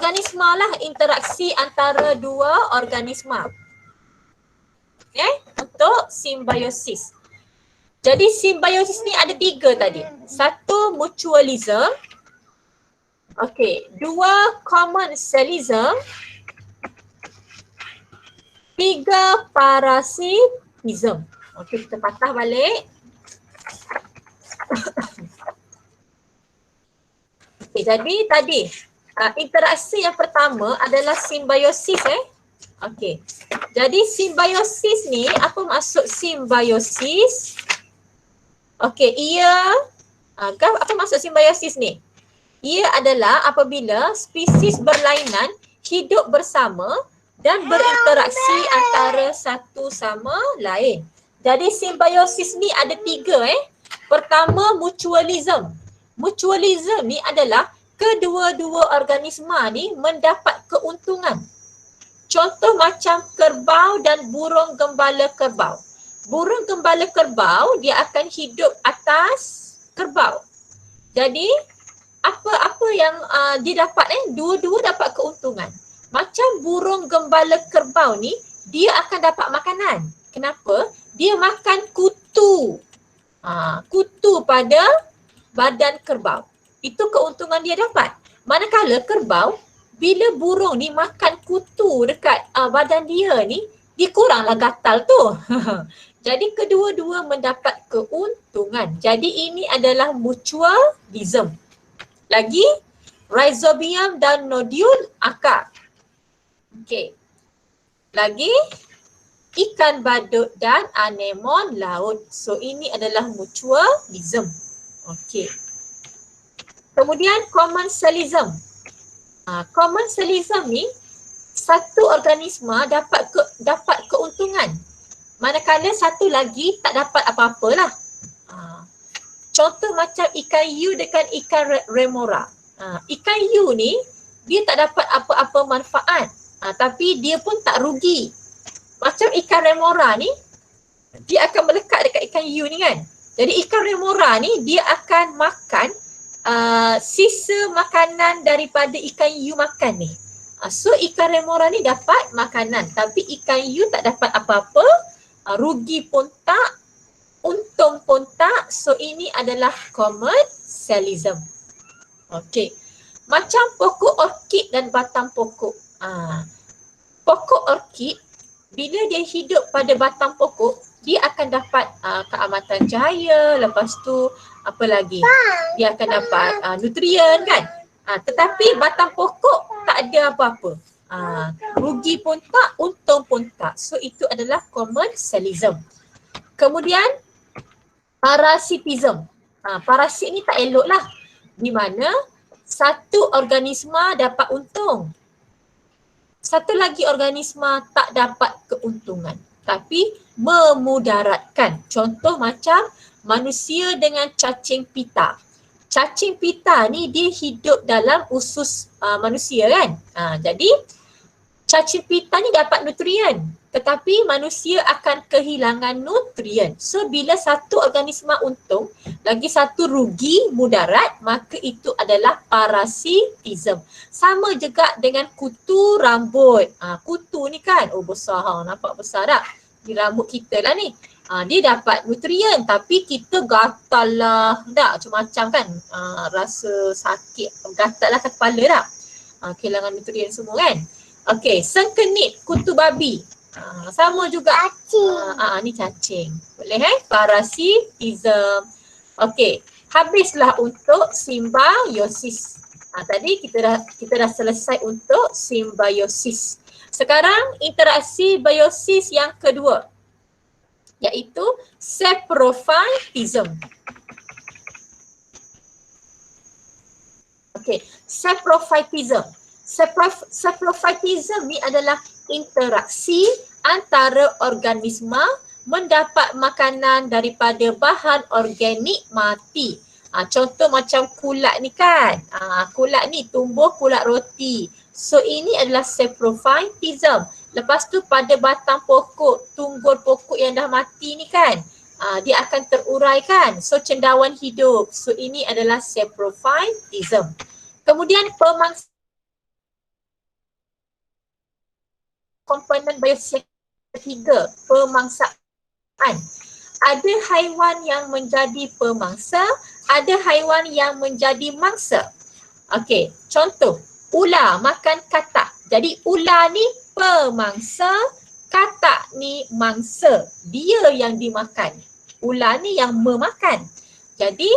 organisma lah interaksi antara dua organisma. Okay, untuk simbiosis. Jadi simbiosis ni ada 3 tadi. 1 mutualism. Okay, 2 commensalism. 3 parasitism. Okay, kita patah balik. Okay, jadi tadi interaksi yang pertama adalah simbiosis Okey. Jadi simbiosis ni, apa maksud simbiosis? Okey, apa maksud simbiosis ni? Ia adalah apabila spesies berlainan hidup bersama dan berinteraksi antara satu sama lain. Jadi simbiosis ni ada 3 Pertama, mutualism. Mutualism ni adalah kedua-dua organisma ni mendapat keuntungan. Contoh macam kerbau dan burung gembala kerbau. Burung gembala kerbau dia akan hidup atas kerbau. Jadi apa yang dia dapat dua-dua dapat keuntungan. Macam burung gembala kerbau ni dia akan dapat makanan. Kenapa? Dia makan kutu. Kutu pada badan kerbau. Itu keuntungan dia dapat. Manakala kerbau, bila burung ni makan kutu dekat badan dia ni, dia kuranglah gatal tu. Jadi kedua-dua mendapat keuntungan. Jadi ini adalah mutualism. Lagi, rhizobium dan nodul akar. Okey. Lagi, ikan badut dan anemon laut. So ini adalah mutualism. Okey. Kemudian commensalism. Commensalism ni satu organisma dapat keuntungan. Manakala satu lagi tak dapat apa-apalah. Contoh macam ikan hiu dengan ikan remora. Ikan hiu ni dia tak dapat apa-apa manfaat. Tapi dia pun tak rugi. Macam ikan remora ni dia akan melekat dekat ikan hiu ni kan. Jadi ikan remora ni dia akan makan sisa makanan daripada ikan hiu makan ni. So ikan remora ni dapat makanan tapi ikan hiu tak dapat apa-apa, rugi pun tak, untung pun tak. So ini adalah commensalism. Okey. Macam pokok orkid dan batang pokok. Pokok orkid bila dia hidup pada batang pokok, dia akan dapat keamatan cahaya, lepas tu apa lagi? Dia akan dapat nutrien kan? Tetapi batang pokok tak ada apa-apa. Rugi pun tak, untung pun tak. So itu adalah commensalism. Kemudian parasitism. Parasit ni tak elok lah. Di mana satu organisma dapat untung. Satu lagi organisma tak dapat keuntungan. Tapi memudaratkan. Contoh macam manusia dengan cacing pita. Cacing pita ni dia hidup dalam usus manusia kan. Jadi cacing pita ni dapat nutrien. Tetapi manusia akan kehilangan nutrien. So bila satu organisma untung, lagi satu rugi, mudarat, maka itu adalah parasitism. Sama juga dengan kutu rambut. Kutu ni kan, besar, nampak besar tak? Di rambut kita lah ni. Dia dapat nutrien tapi kita gatal lah. Tak, macam-macam kan. Rasa sakit, gatal lah kat kepala tak? Kehilangan nutrien semua kan. Okey, sengkenit kutu babi. Sama juga. Cacing. Ni cacing. Boleh parasitism. Okey, habislah untuk simbiosis. Tadi kita dah selesai untuk simbiosis. Sekarang interaksi biosis yang kedua, iaitu saprophytism. Okey, saprophytism. Saprophytism ni adalah interaksi antara organisma mendapat makanan daripada bahan organik mati. Contoh macam kulat ni kan. Kulat ni tumbuh kulat roti. So ini adalah saprophytism. Lepas tu pada batang pokok, tunggul pokok yang dah mati ni kan. Dia akan terurai kan. So cendawan hidup. So ini adalah saprophytism. Kemudian pemangsa komponen biosfer ketiga, pemangsaan. Ada haiwan yang menjadi pemangsa, ada haiwan yang menjadi mangsa. Okey, contoh, ular makan katak. Jadi ular ni pemangsa, katak ni mangsa. Dia yang dimakan. Ular ni yang memakan. Jadi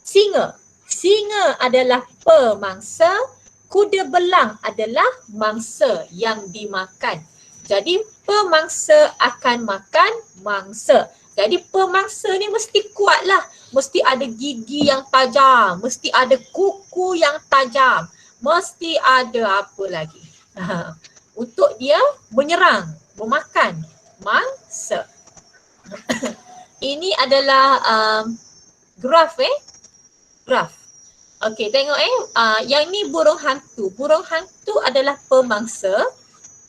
singa. Singa adalah pemangsa, kuda belang adalah mangsa yang dimakan. Jadi pemangsa akan makan mangsa. Jadi pemangsa ni mesti kuat lah. Mesti ada gigi yang tajam. Mesti ada kuku yang tajam. Mesti ada apa lagi? Untuk dia menyerang, memakan mangsa. Ini adalah graf graf. Okey, tengok yang ni burung hantu. Burung hantu adalah pemangsa.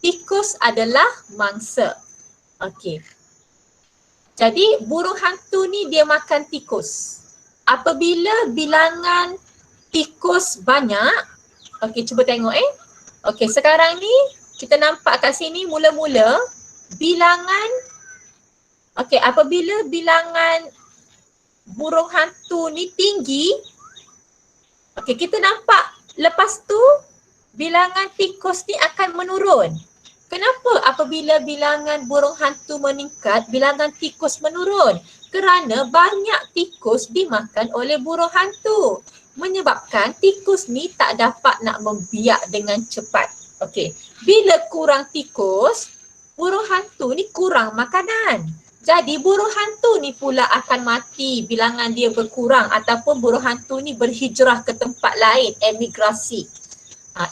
Tikus adalah mangsa. Okey. Jadi burung hantu ni dia makan tikus. Apabila bilangan tikus banyak, okey cuba tengok okey sekarang ni kita nampak kat sini mula-mula bilangan, okey apabila bilangan burung hantu ni tinggi, okey kita nampak lepas tu bilangan tikus ni akan menurun. Kenapa apabila bilangan burung hantu meningkat, bilangan tikus menurun? Kerana banyak tikus dimakan oleh burung hantu. Menyebabkan tikus ni tak dapat nak membiak dengan cepat. Okey, bila kurang tikus, burung hantu ni kurang makanan. Jadi burung hantu ni pula akan mati, bilangan dia berkurang ataupun burung hantu ni berhijrah ke tempat lain, emigrasi.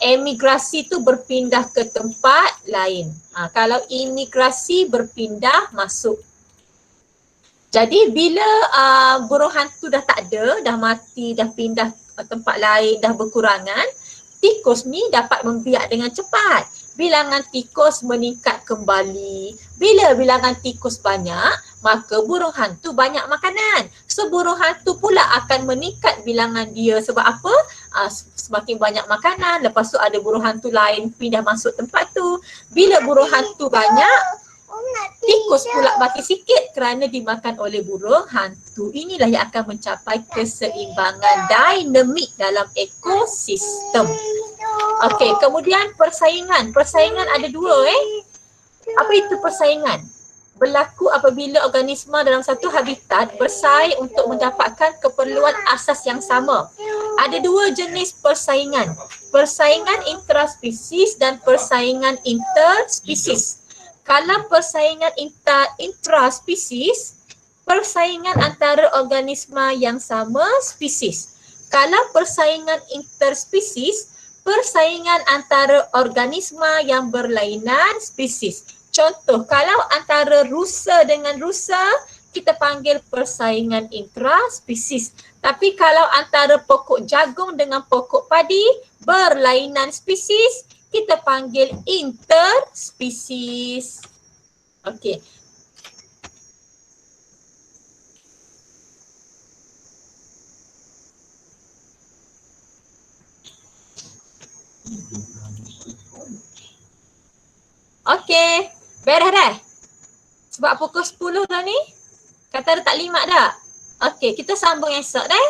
Emigrasi tu berpindah ke tempat lain. Kalau imigrasi berpindah masuk. Jadi bila burung hantu dah tak ada, dah mati, dah pindah tempat lain, dah berkurangan, tikus ni dapat membiak dengan cepat. Bilangan tikus meningkat kembali. Bila bilangan tikus banyak, maka burung hantu banyak makanan. So burung hantu pula akan meningkat bilangan dia. Sebab apa? Semakin banyak makanan, lepas tu ada burung hantu lain pindah masuk tempat tu. Bila burung hantu banyak, tikus pula makin sikit kerana dimakan oleh burung hantu. Inilah yang akan mencapai keseimbangan dinamik dalam ekosistem. Okey, kemudian persaingan. Persaingan ada dua Apa itu persaingan? Berlaku apabila organisma dalam satu habitat bersaing untuk mendapatkan keperluan asas yang sama. Ada dua jenis persaingan. Persaingan intraspesies dan persaingan interspesies. Kalau persaingan intraspesies, persaingan antara organisma yang sama spesies. Kalau persaingan interspesies, persaingan antara organisma yang berlainan spesies. Contoh, kalau antara rusa dengan rusa, kita panggil persaingan intraspesies. Tapi kalau antara pokok jagung dengan pokok padi, berlainan spesies, kita panggil interspesies. Okey. Okey, beres dah? Sebab pukul 10 dah ni. Kata ada tak limat dah? Okey, kita sambung esok dah.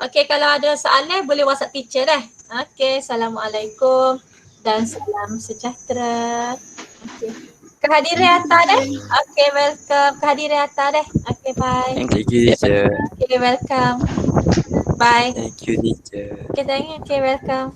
Okey, kalau ada soalan boleh WhatsApp teacher dah. Okey, Assalamualaikum dan salam sejahtera. Okey. Kehadiran Atta dah. Okey, welcome. Kehadiran Atta dah. Okey, bye. Thank you, teacher. Okey, welcome. Bye. Thank you, teacher. Okey, thank you. Okey, welcome.